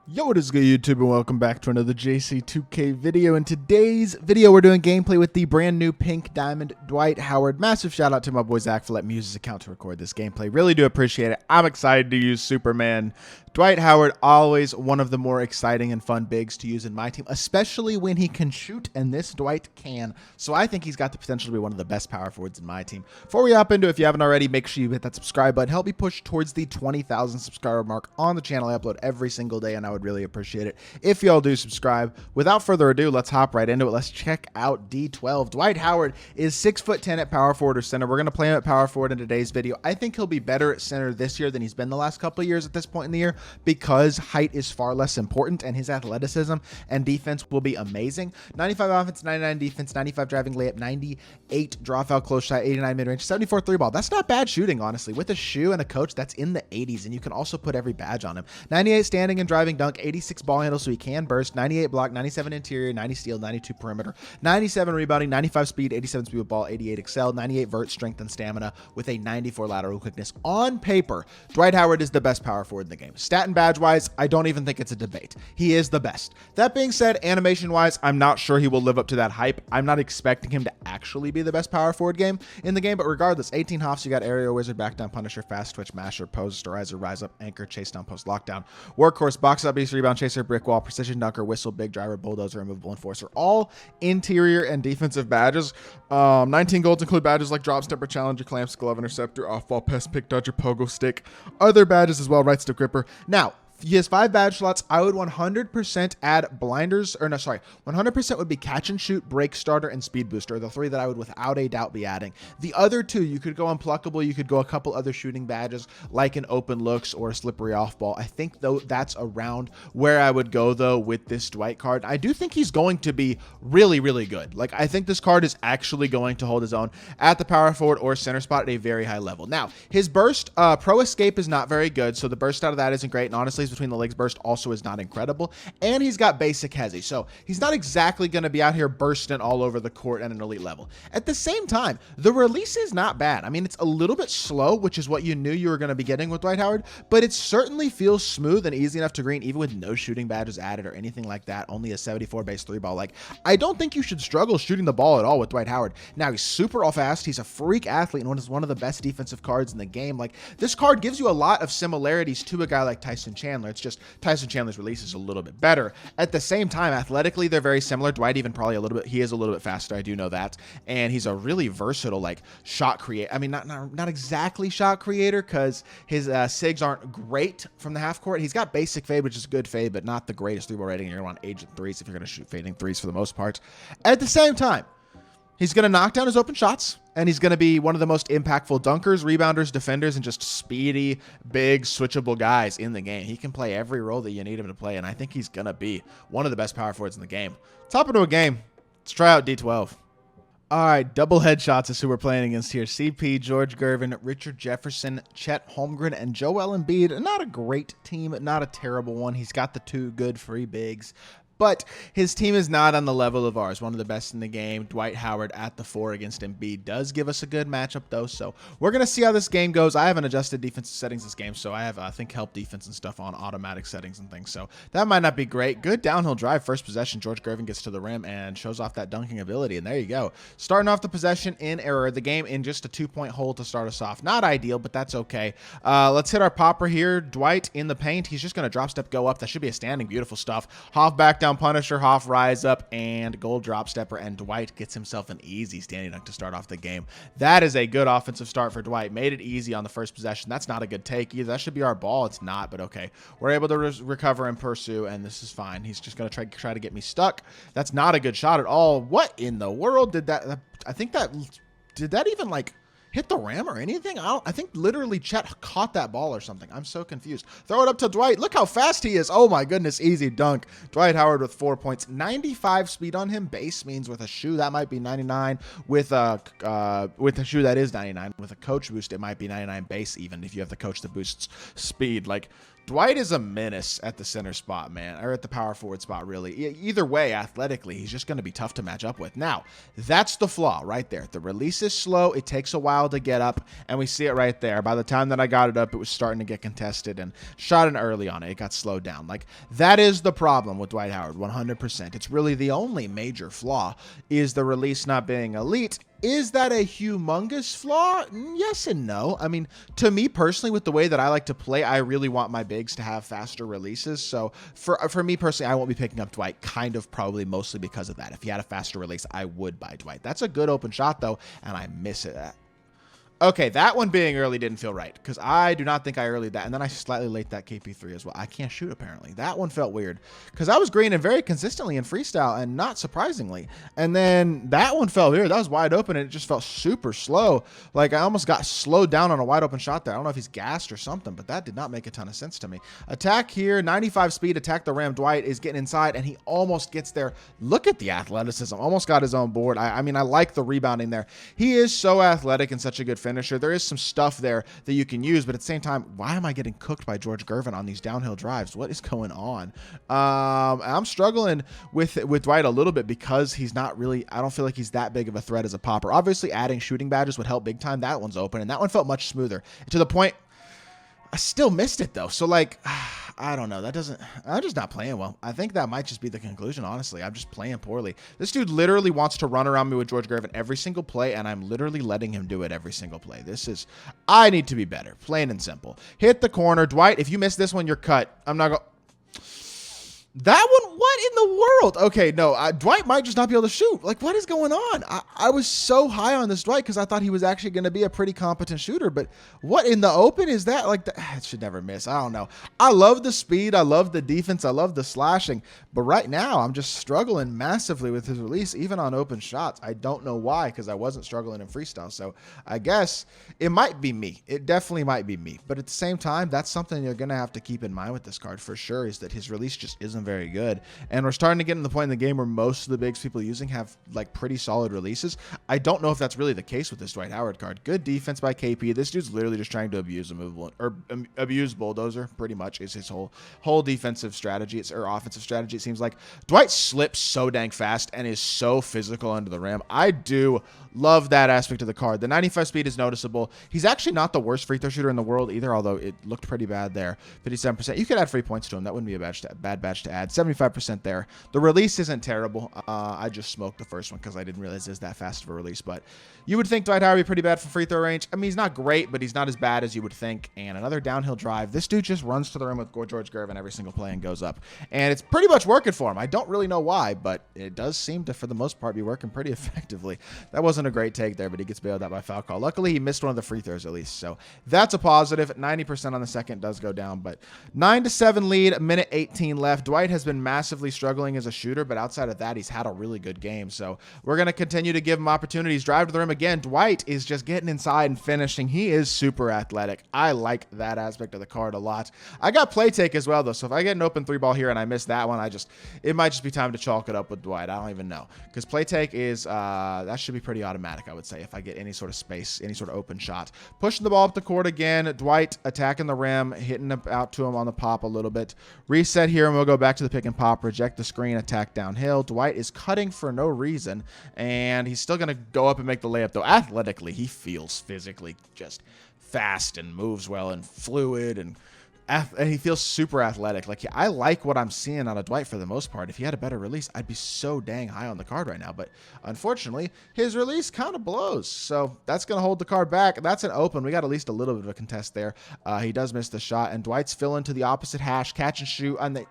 Yo, what is good, YouTube, and welcome back to another JC2K video. In today's video, we're doing gameplay with the brand new Pink Diamond Dwight Howard. Massive shout out to my boy Zach for letting me use his account to record this gameplay. Really do appreciate it. I'm excited to use Superman. Dwight Howard, always one of the more exciting and fun bigs to use in my team, especially when he can shoot, and this Dwight can. So I think he's got the potential to be one of the best power forwards in my team. Before we hop into it, if you haven't already, make sure you hit that subscribe button. Help me push towards the 20,000 subscriber mark on the channel. I upload every single day, and I would really appreciate it if y'all do subscribe. Without further ado, let's hop right into it. Let's check out D12. Dwight Howard is 6'10" at power forward or center. We're going to play him at power forward in today's video. I think he'll be better at center this year than he's been the last couple of years at this point in the year, because height is far less important and his athleticism and defense will be amazing. 95 offense, 99 defense, 95 driving layup, 98 draw foul close shot, 89 mid-range, 74 three ball. That's not bad shooting, honestly. With a shoe and a coach, that's in the 80s, and you can also put every badge on him. 98 standing and driving dunk, 86 ball handle so he can burst, 98 block, 97 interior, 90 steal, 92 perimeter, 97 rebounding, 95 speed, 87 speed with ball, 88 excel, 98 vert, strength and stamina with a 94 lateral quickness. On paper, Dwight Howard is the best power forward in the game. Stat and badge wise, I don't even think it's a debate. He is the best. That being said, animation wise, I'm not sure he will live up to that hype. I'm not expecting him to actually be the best power forward in the game, but regardless, 18 hops, you got aerial wizard, back down punisher, fast twitch, masher, pose, sterizer, rise up, anchor, chase down, post, lockdown, workhorse, box up, beast, rebound, chaser, brick wall, precision dunker, whistle, big driver, bulldozer, removable enforcer, all interior and defensive badges. 19 golds include badges like drop stepper, challenger, clamps, glove, interceptor, off ball, pest, pick, dodger, pogo stick, other badges as well, right stick gripper. Now, he has 5 badge slots. I would 100% add blinders, or no, sorry, 100% would be catch and shoot, break starter, and speed booster, the 3 that I would without a doubt be adding. The other 2, you could go unpluckable, you could go a couple other shooting badges like an open looks or a slippery off ball. I think though that's around where I would go though with this Dwight card. I do think he's going to be really, really good. Like, I think this card is actually going to hold his own at the power forward or center spot at a very high level. Now, his burst, pro escape is not very good, so the burst out of that isn't great, and honestly, between the legs burst also is not incredible, and he's got basic hezzy, so he's not exactly going to be out here bursting all over the court at an elite level. At the same time, the release is not bad. I mean, it's a little bit slow, which is what you knew you were going to be getting with Dwight Howard, but it certainly feels smooth and easy enough to green, even with no shooting badges added or anything like that. Only a 74 base 3 ball. Like, I don't think you should struggle shooting the ball at all with Dwight Howard. Now, he's super fast, he's a freak athlete, and is one of the best defensive cards in the game. Like, this card gives you a lot of similarities to a guy like Tyson Chandler. It's just Tyson Chandler's release is a little bit better. At the same time, athletically, they're very similar. Dwight even probably a little bit, he is a little bit faster. I do know that. And he's a really versatile, like, shot creator. I mean, not exactly shot creator, because his SIGs aren't great from the half court. He's got basic fade, which is good fade, but not the greatest 3-ball rating. You're going to want agent threes if you're going to shoot fading threes for the most part. At the same time, he's going to knock down his open shots, and he's going to be one of the most impactful dunkers, rebounders, defenders, and just speedy, big, switchable guys in the game. He can play every role that you need him to play, and I think he's going to be one of the best power forwards in the game. Top into a game. Let's try out D12. All right, double headshots is who we're playing against here. CP, George Gervin, Richard Jefferson, Chet Holmgren, and Joel Embiid. Not a great team, not a terrible one. He's got the 2 good free bigs, but his team is not on the level of ours. One of the best in the game. Dwight Howard at the 4 against Embiid does give us a good matchup, though. So we're going to see how this game goes. I haven't adjusted defensive settings this game, so I have, I think, help defense and stuff on automatic settings and things. So that might not be great. Good downhill drive. First possession, George Gervin gets to the rim and shows off that dunking ability. And there you go. Starting off the possession in error. The game in just a 2-point hole to start us off. Not ideal, but that's okay. Let's hit our popper here. Dwight in the paint. He's just going to drop step, go up. That should be a standing. Beautiful stuff. Hoff back down punisher, Hoff rise up, and gold drop stepper, and Dwight gets himself an easy standing dunk to start off the game. That is a good offensive start for Dwight. Made it easy on the first possession. That's not a good take either. That should be our ball. It's not, but okay. We're able to recover and pursue, and this is fine. He's just going to try to get me stuck. That's not a good shot at all. What in the world did that? I think that, did that even, like, hit the rim or anything? I think literally Chet caught that ball or something. I'm so confused. Throw it up to Dwight. Look how fast he is. Oh my goodness, easy dunk. Dwight Howard with 4 points. 95 speed on him. Base means with a shoe that might be 99. With a shoe that is 99. With a coach boost, it might be 99 base even if you have the coach that boosts speed. Like, Dwight is a menace at the center spot, man, or at the power forward spot, really. Either way, athletically, he's just going to be tough to match up with. Now, that's the flaw right there. The release is slow. It takes a while to get up, and we see it right there. By the time that I got it up, it was starting to get contested, and shot in early on it. It got slowed down. Like, that is the problem with Dwight Howard, 100%. It's really the only major flaw is the release not being elite. Is that a humongous flaw? Yes and no. I mean, to me personally, with the way that I like to play, I really want my bigs to have faster releases. So for me personally, I won't be picking up Dwight, kind of probably mostly because of that. If he had a faster release, I would buy Dwight. That's a good open shot, though, and I miss it. Okay, that one being early didn't feel right because I do not think I earlyed that. And then I slightly late that KP3 as well. I can't shoot, apparently. That one felt weird because I was greening very consistently in freestyle and not surprisingly. And then that one felt weird. That was wide open and it just felt super slow. Like I almost got slowed down on a wide open shot there. I don't know if he's gassed or something, but that did not make a ton of sense to me. Attack here, 95 speed, attack the rim. Dwight is getting inside and he almost gets there. Look at the athleticism. Almost got his own board. I mean, I like the rebounding there. He is so athletic and such a good finisher. There is some stuff there that you can use, but at the same time, why am I getting cooked by George Gervin on these downhill drives? What is going on? I'm struggling with Dwight a little bit because he's not really, I don't feel like he's that big of a threat as a popper. Obviously, adding shooting badges would help big time. That one's open, and that one felt much smoother to the point. I still missed it though. So like, I don't know. I'm just not playing well. I think that might just be the conclusion. Honestly, I'm just playing poorly. This dude literally wants to run around me with George Gervin every single play. And I'm literally letting him do it every single play. I need to be better. Plain and simple. Hit the corner. Dwight, if you miss this one, you're cut. I'm not going. That one, what in the world? Okay, no, Dwight might just not be able to shoot. Like, what is going on? I was so high on this Dwight because I thought he was actually going to be a pretty competent shooter, but what in the open is that? Like, it should never miss. I don't know. I love the speed. I love the defense. I love the slashing, but right now I'm just struggling massively with his release, even on open shots. I don't know why because I wasn't struggling in freestyle, so I guess it might be me. It definitely might be me, but at the same time, that's something you're going to have to keep in mind with this card for sure is that his release just isn't very good, and we're starting to get in the point in the game where most of the bigs people using have like pretty solid releases. I don't know if that's really the case with this Dwight Howard card. Good defense by KP. This dude's literally just trying to abuse a movable or abuse bulldozer. Pretty much is his whole defensive strategy. Or offensive strategy. It seems like Dwight slips so dang fast and is so physical under the rim. I do love that aspect of the card. The 95 speed is noticeable. He's actually not the worst free throw shooter in the world either, although it looked pretty bad there. 57%. You could add free points to him. That wouldn't be a bad badge to add. 75% there. The release isn't terrible. I just smoked the first one because I didn't realize it's that fast of a release, but you would think Dwight Howard would be pretty bad for free throw range. I mean, he's not great, but he's not as bad as you would think. And another downhill drive. This dude just runs to the rim with George Gervin every single play and goes up. And it's pretty much working for him. I don't really know why, but it does seem to, for the most part, be working pretty effectively. That wasn't a great take there, but he gets bailed out by foul call. Luckily, he missed one of the free throws at least, so that's a positive. 90% on the second does go down, but 9-7 lead, minute 18 left. Dwight has been massively struggling as a shooter, but outside of that, he's had a really good game, so we're going to continue to give him opportunities. Drive to the rim again. Dwight is just getting inside and finishing. He is super athletic. I like that aspect of the card a lot. I got play take as well, though, so if I get an open three ball here and I miss that one, it might just be time to chalk it up with Dwight. I don't even know, because play take is that should be pretty automatic, I would say, if I get any sort of space, any sort of open shot. Pushing the ball up the court again. Dwight attacking the rim, hitting out to him on the pop a little bit. Reset here, and we'll go back to the pick and pop. Reject the screen, attack downhill. Dwight is cutting for no reason, and he's still going to go up and make the layup, though athletically, he feels physically just fast and moves well and fluid and he feels super athletic. Like, I like what I'm seeing out of Dwight for the most part. If he had a better release, I'd be so dang high on the card right now. But unfortunately, his release kind of blows. So that's going to hold the card back. That's an open. We got at least a little bit of a contest there. He does miss the shot, and Dwight's filling to the opposite hash, catch and shoot, and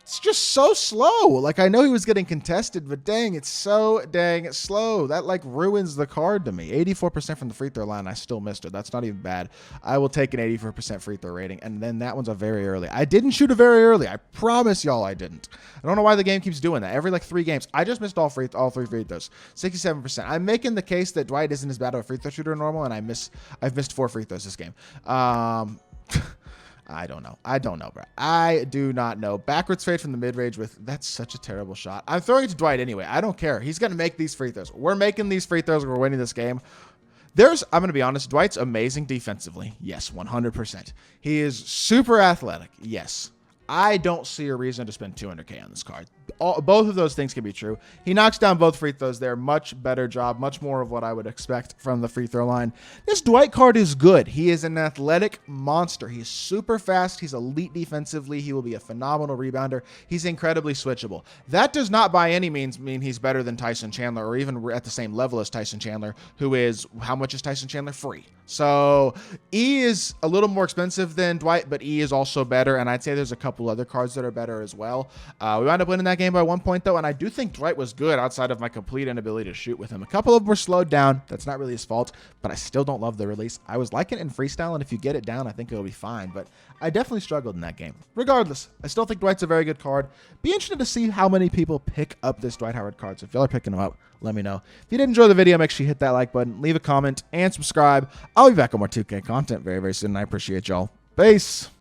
it's just so slow. Like, I know he was getting contested, but dang, it's so dang slow. That, like, ruins the card to me. 84% from the free throw line. I still missed it. That's not even bad. I will take an 84% free throw rating, and then that one's a very early. I didn't shoot a very early. I promise y'all I didn't. I don't know why the game keeps doing that. Every, like, 3 games, I just missed all 3 free throws. 67%. I'm making the case that Dwight isn't as bad of a free throw shooter normal, and I've missed 4 free throws this game. I don't know. I don't know, bro. I do not know. Backwards fade from the mid-range that's such a terrible shot. I'm throwing it to Dwight anyway. I don't care. He's going to make these free throws. We're making these free throws. We're winning this game. I'm going to be honest, Dwight's amazing defensively. Yes, 100%. He is super athletic. Yes. I don't see a reason to spend 200K on this card. Both of those things can be true. He knocks down both free throws there. Much better job. Much more of what I would expect from the free throw line. This Dwight card is good. He is an athletic monster. He's super fast. He's elite defensively. He will be a phenomenal rebounder. He's incredibly switchable. That does not by any means mean he's better than Tyson Chandler or even at the same level as Tyson Chandler, who is, how much is Tyson Chandler? Free. So E is a little more expensive than Dwight, but E is also better. And I'd say there's a couple other cards that are better as well. We wound up winning that game by 1 point though, and I do think Dwight was good outside of my complete inability to shoot with him. A couple of them were slowed down. That's not really his fault, but I still don't love the release. I was liking it in freestyle, and if you get it down, I think it'll be fine, but I definitely struggled in that game. Regardless, I still think Dwight's a very good card. Be interested to see how many people pick up this Dwight Howard card. So if y'all are picking them up, let me know. If you did enjoy the video, make sure you hit that like button, leave a comment, and subscribe. I'll be back on more 2K content very, very soon, and I appreciate y'all. Peace.